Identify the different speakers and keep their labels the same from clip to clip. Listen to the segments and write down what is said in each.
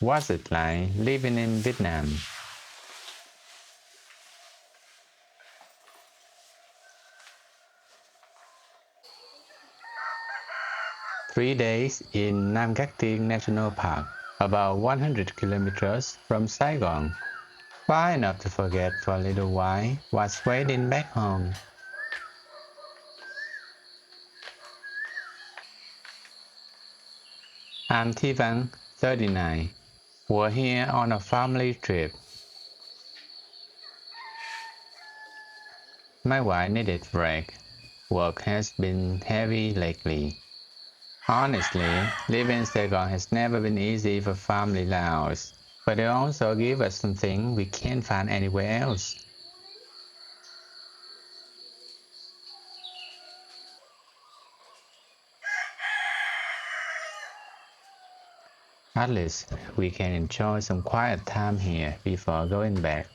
Speaker 1: What's it like living in Vietnam? Three days in Nam Cat Tien National Park, about 100 kilometers from Saigon. Far enough to forget for a little while what's waiting back home. I'm Thivan, 39. We're here on a family trip. My wife needed a break. Work has been heavy lately. Honestly, living in Saigon has never been easy for family like ours, but it also gives us something we can't find anywhere else. At least we can enjoy some quiet time here before going back.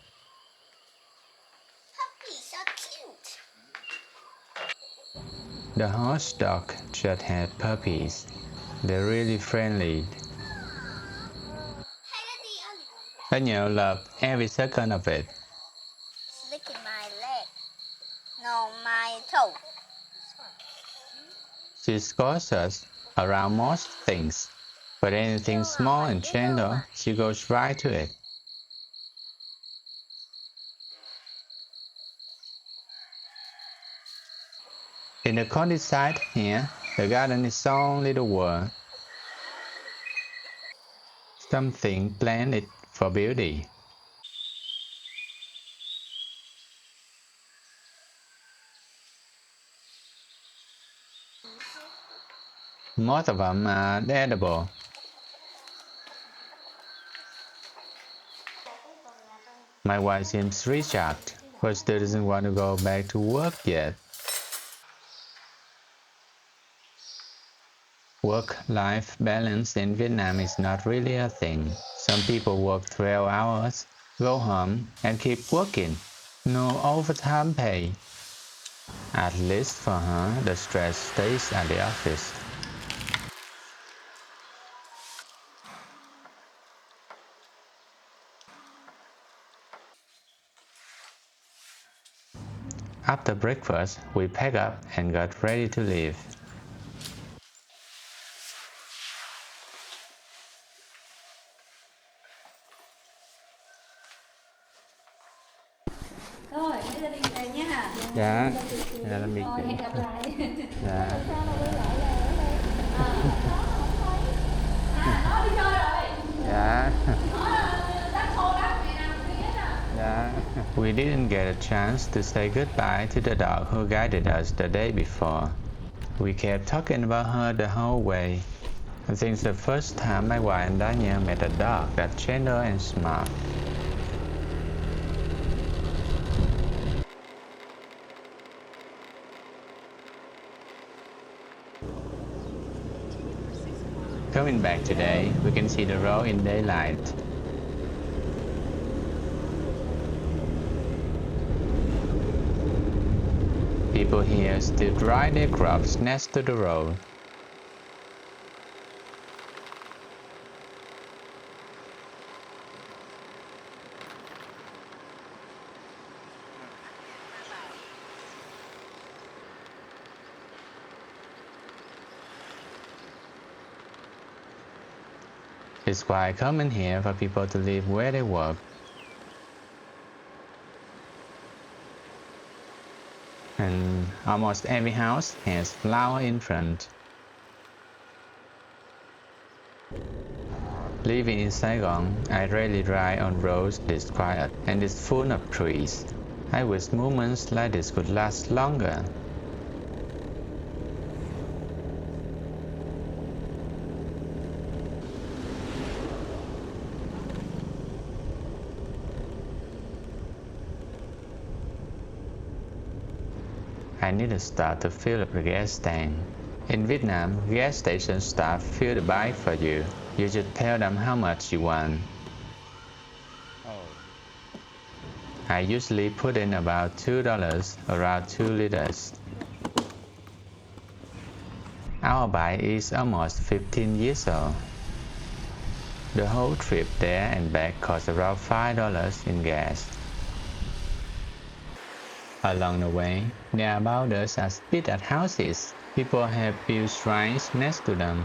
Speaker 2: Puppies are cute.
Speaker 1: The host dog just had puppies. They're really friendly. Danielle loved every second of it.
Speaker 2: It's licking my leg. No, my toe.
Speaker 1: She escorts us around most things, but anything small and gentle, she goes right to it. In the countryside here, the garden is its own little world. Something planted for beauty. Most of them are edible. My wife seems recharged, but still doesn't want to go back to work yet. Work-life balance in Vietnam is not really a thing. Some people work 12 hours, go home, and keep working. No overtime pay. At least for her, the stress stays at the office. After breakfast, we packed up and got ready to leave.
Speaker 3: Rồi, bây giờ đi về nhá.
Speaker 1: Dạ, dạ làm việc
Speaker 3: Rồi, hẹn gặp lại.
Speaker 1: Dạ.
Speaker 3: Nó đi chơi rồi.
Speaker 1: Dạ.
Speaker 3: Đắt khô đắt ngày nào cũng biết à.
Speaker 1: Yeah. We didn't get a chance to say goodbye to the dog who guided us the day before. We kept talking about her the whole way. I think it's the first time my wife and Danielle met a dog that's gentle and smart. Coming back today, we can see the road in daylight. People here still dry their crops next to the road. It's quite common here for people to live where they work. And almost every house has flower in front. Living in Saigon, I rarely drive on roads this quiet and it's full of trees. I wish moments like this could last longer. I need to start to fill up the gas tank. In Vietnam, gas station staff fill the bike for you. You just tell them how much you want. I usually put in about $2, around 2 liters. Our bike is almost 15 years old. The whole trip there and back cost around $5 in gas. Along the way, their boulders are spit at houses. People have built shrines next to them.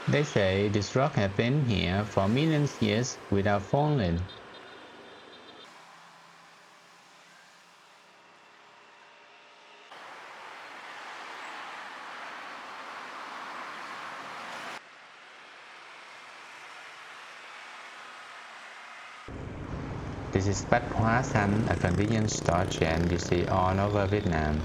Speaker 1: They say this rock has been here for millions of years without falling. This is Bách Hóa Xanh, a convenience store chain you see all over Vietnam.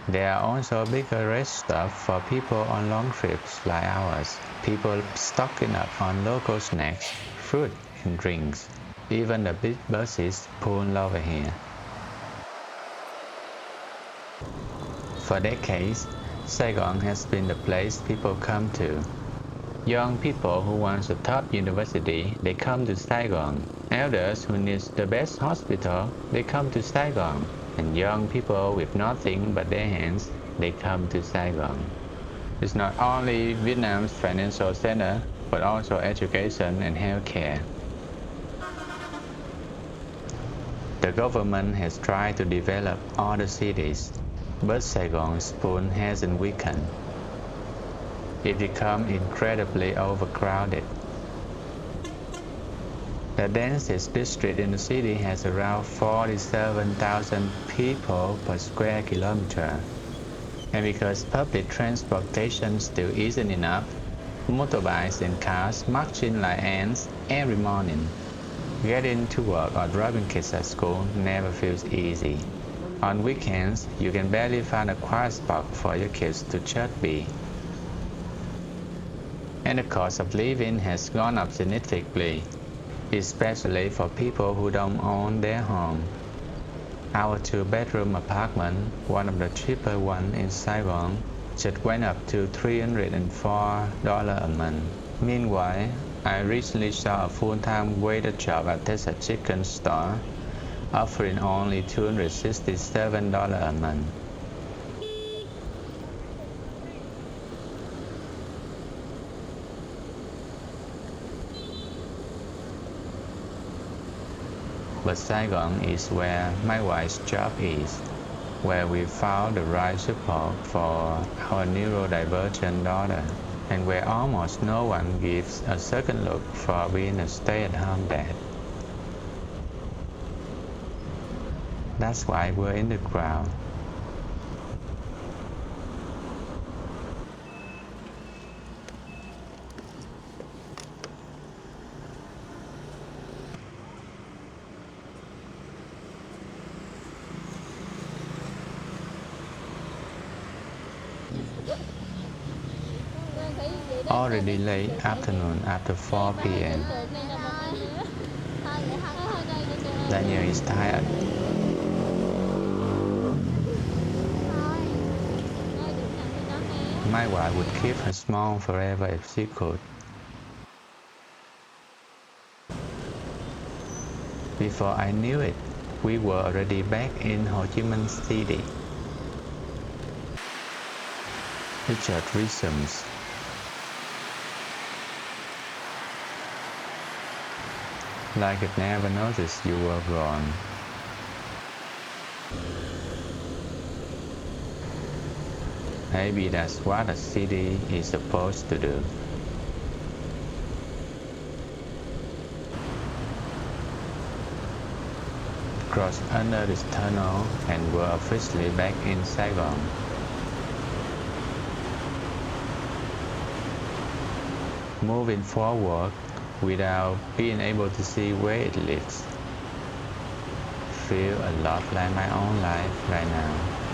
Speaker 1: There are also bigger rest stops for people on long trips like ours. People stocking up on local snacks, fruit and drinks. Even the big buses pull over here. For decades, Saigon has been the place people come to. Young people who want a top university, they come to Saigon. Elders who need the best hospital, they come to Saigon. And young people with nothing but their hands, they come to Saigon. It's not only Vietnam's financial center, but also education and healthcare. The government has tried to develop other cities, but Saigon's spoon hasn't weakened. It became incredibly overcrowded. The densest district in the city has around 47,000 people per square kilometer. And because public transportation still isn't enough, motorbikes and cars march in like ants every morning. Getting to work or driving kids at school never feels easy. On weekends, you can barely find a quiet spot for your kids to just be. And the cost of living has gone up significantly, especially for people who don't own their home. Our two-bedroom apartment, one of the cheaper ones in Saigon, just went up to $304 a month. Meanwhile, I recently saw a full-time waiter job at Texas chicken store, offering only $267 a month. But Saigon is where my wife's job is, where we found the right support for our neurodivergent daughter, and where almost no one gives a second look for being a stay-at-home dad. That's why we're in the crowd. Already late afternoon after 4 p.m. Danielle is tired. My wife would keep her small forever if she could. Before I knew it, we were already back in Ho Chi Minh City. Richard resumes. Like it never noticed you were gone. Maybe that's what a city is supposed to do. Crossed under this tunnel and were officially back in Saigon. Moving forward without being able to see where it leads. Feel a lot like my own life right now.